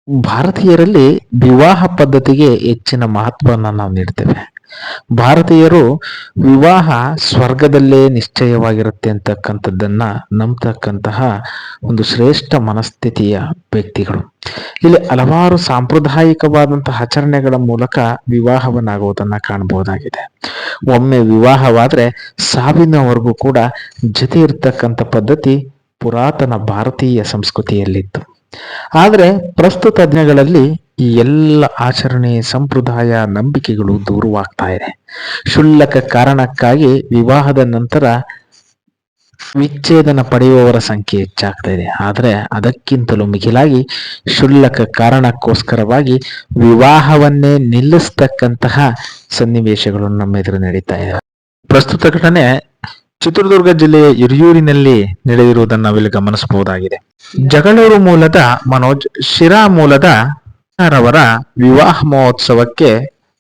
ಭಾರತೀಯರಲ್ಲಿ ವಿವಾಹ ಪದ್ಧತಿಗೆ ಹೆಚ್ಚಿನ ಮಹತ್ವವನ್ನು ನಾವು ನೀಡ್ತೇವೆ. ಭಾರತೀಯರು ವಿವಾಹ ಸ್ವರ್ಗದಲ್ಲೇ ನಿಶ್ಚಯವಾಗಿರುತ್ತೆ ಅಂತಕ್ಕಂಥದ್ದನ್ನ ನಂಬತಕ್ಕಂತಹ ಒಂದು ಶ್ರೇಷ್ಠ ಮನಸ್ಥಿತಿಯ ವ್ಯಕ್ತಿಗಳು. ಇಲ್ಲಿ ಹಲವಾರು ಸಾಂಪ್ರದಾಯಿಕವಾದಂತಹ ಆಚರಣೆಗಳ ಮೂಲಕ ವಿವಾಹವನ್ನಾಗುವುದನ್ನ ಕಾಣಬಹುದಾಗಿದೆ. ಒಮ್ಮೆ ವಿವಾಹವಾದ್ರೆ ಸಾವಿನವರೆಗೂ ಕೂಡ ಜೊತೆ ಇರ್ತಕ್ಕಂಥ ಪದ್ಧತಿ ಪುರಾತನ ಭಾರತೀಯ ಸಂಸ್ಕೃತಿಯಲ್ಲಿತ್ತು. ಆದರೆ ಪ್ರಸ್ತುತ ದಿನಗಳಲ್ಲಿ ಈ ಎಲ್ಲ ಆಚರಣೆ ಸಂಪ್ರದಾಯ ನಂಬಿಕೆಗಳು ದೂರವಾಗ್ತಾ ಇದೆ. ಕ್ಷುಲ್ಲಕ ಕಾರಣಕ್ಕಾಗಿ ವಿವಾಹದ ನಂತರ ವಿಚ್ಛೇದನ ಪಡೆಯುವವರ ಸಂಖ್ಯೆ ಹೆಚ್ಚಾಗ್ತಾ ಇದೆ. ಆದರೆ ಅದಕ್ಕಿಂತಲೂ ಮಿಗಿಲಾಗಿ ಕ್ಷುಲ್ಲಕ ಕಾರಣಕ್ಕೋಸ್ಕರವಾಗಿ ವಿವಾಹವನ್ನೇ ನಿಲ್ಲಿಸ್ತಕ್ಕಂತಹ ಸನ್ನಿವೇಶಗಳು ನಮ್ಮ ಎದುರು ನಡೀತಾ ಇದೆ. ಪ್ರಸ್ತುತ ಘಟನೆ ಚಿತ್ರದುರ್ಗ ಜಿಲ್ಲೆಯ ಹಿರಿಯೂರಿನಲ್ಲಿ ನಡೆದಿರುವುದನ್ನು ನಾವಿಲ್ಲಿ ಗಮನಿಸಬಹುದಾಗಿದೆ. ಜಗಳೂರು ಮೂಲದ ಮನೋಜ್, ಶಿರಾ ಮೂಲದ ರವರ ವಿವಾಹ ಮಹೋತ್ಸವಕ್ಕೆ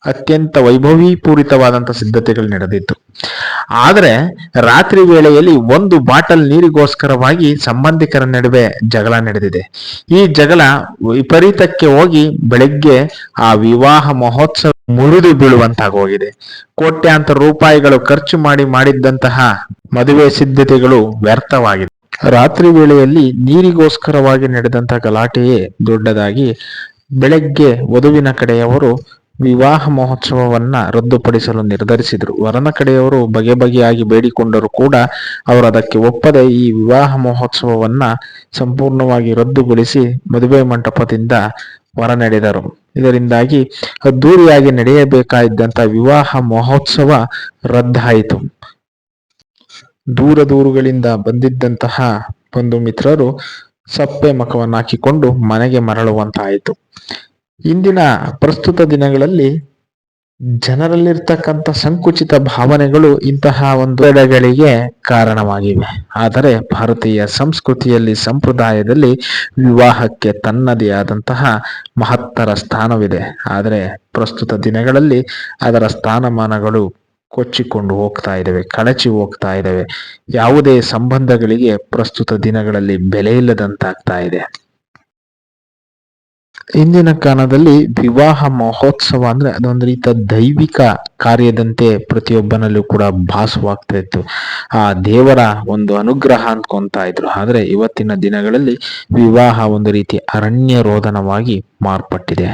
ಅತ್ಯಂತ ವೈಭವೀಪೂರಿತವಾದಂತಹ ಸಿದ್ಧತೆಗಳು ನಡೆದಿತ್ತು. ಆದರೆ ರಾತ್ರಿ ವೇಳೆಯಲ್ಲಿ ಒಂದು ಬಾಟಲ್ ನೀರಿಗೋಸ್ಕರವಾಗಿ ಸಂಬಂಧಿಕರ ನಡುವೆ ಜಗಳ ನಡೆದಿದೆ. ಈ ಜಗಳ ವಿಪರೀತಕ್ಕೆ ಹೋಗಿ ಬೆಳಗ್ಗೆ ಆ ವಿವಾಹ ಮಹೋತ್ಸವ ಮುರಿದು ಬೀಳುವಂತಾಗೋಗಿದೆ. ಕೋಟ್ಯಾಂತರ ರೂಪಾಯಿಗಳು ಖರ್ಚು ಮಾಡಿದ್ದಂತಹ ಮದುವೆ ಸಿದ್ಧತೆಗಳು ವ್ಯರ್ಥವಾಗಿದೆ. ರಾತ್ರಿ ವೇಳೆಯಲ್ಲಿ ನೀರಿಗೋಸ್ಕರವಾಗಿ ನಡೆದಂತಹ ಗಲಾಟೆಯೇ ದೊಡ್ಡದಾಗಿ ಬೆಳಗ್ಗೆ ವಧುವಿನ ಕಡೆಯವರು ವಿವಾಹ ಮಹೋತ್ಸವವನ್ನ ರದ್ದುಪಡಿಸಲು ನಿರ್ಧರಿಸಿದರು. ವರನ ಕಡೆಯವರು ಬಗೆಯಾಗಿ ಬೇಡಿಕೊಂಡರೂ ಕೂಡ ಅವರು ಅದಕ್ಕೆ ಒಪ್ಪದೆ ಈ ವಿವಾಹ ಮಹೋತ್ಸವವನ್ನ ಸಂಪೂರ್ಣವಾಗಿ ರದ್ದುಗೊಳಿಸಿ ಮದುವೆ ಮಂಟಪದಿಂದ ಹೊರ ನಡೆದರು. ಇದರಿಂದಾಗಿ ಅದ್ದೂರಿಯಾಗಿ ನಡೆಯಬೇಕಾಗಿದ್ದಂತಹ ವಿವಾಹ ಮಹೋತ್ಸವ ರದ್ದಾಯಿತು. ದೂರಗಳಿಂದ ಬಂದಿದ್ದಂತಹ ಬಂಧು ಮಿತ್ರರು ಸಪ್ಪೆ ಮುಖವನ್ನು ಹಾಕಿಕೊಂಡು ಮನೆಗೆ ಮರಳುವಂತಾಯಿತು. ಇಂದಿನ ಪ್ರಸ್ತುತ ದಿನಗಳಲ್ಲಿ ಜನರಲ್ಲಿರ್ತಕ್ಕಂಥ ಸಂಕುಚಿತ ಭಾವನೆಗಳು ಇಂತಹ ಒಂದು ಎಡೆಗಳಿಗೆ ಕಾರಣವಾಗಿವೆ. ಆದರೆ ಭಾರತೀಯ ಸಂಸ್ಕೃತಿಯಲ್ಲಿ ಸಂಪ್ರದಾಯದಲ್ಲಿ ವಿವಾಹಕ್ಕೆ ತನ್ನದೇ ಆದಂತಹ ಮಹತ್ತರ ಸ್ಥಾನವಿದೆ. ಆದರೆ ಪ್ರಸ್ತುತ ದಿನಗಳಲ್ಲಿ ಅದರ ಸ್ಥಾನಮಾನಗಳು ಕೊಚ್ಚಿಕೊಂಡು ಹೋಗ್ತಾ ಇದ್ದಾವೆ, ಕಳಚಿ ಹೋಗ್ತಾ ಇದ್ದಾವೆ. ಯಾವುದೇ ಸಂಬಂಧಗಳಿಗೆ ಪ್ರಸ್ತುತ ದಿನಗಳಲ್ಲಿ ಬೆಲೆ ಇಲ್ಲದಂತಾಗ್ತಾ ಇದೆ. ಇಂದಿನ ಕಾಲದಲ್ಲಿ ವಿವಾಹ ಮಹೋತ್ಸವ ಅಂದ್ರೆ ಅದೊಂದು ರೀತಿಯ ದೈವಿಕ ಕಾರ್ಯದಂತೆ ಪ್ರತಿಯೊಬ್ಬನಲ್ಲೂ ಕೂಡ ಭಾಸವಾಗ್ತಾ ಇತ್ತು. ಆ ದೇವರ ಒಂದು ಅನುಗ್ರಹ ಅಂದ್ಕೊಂತಾ ಇದ್ರು. ಆದ್ರೆ ಇವತ್ತಿನ ದಿನಗಳಲ್ಲಿ ವಿವಾಹ ಒಂದು ರೀತಿ ಅರಣ್ಯ ರೋದನವಾಗಿ ಮಾರ್ಪಟ್ಟಿದೆ.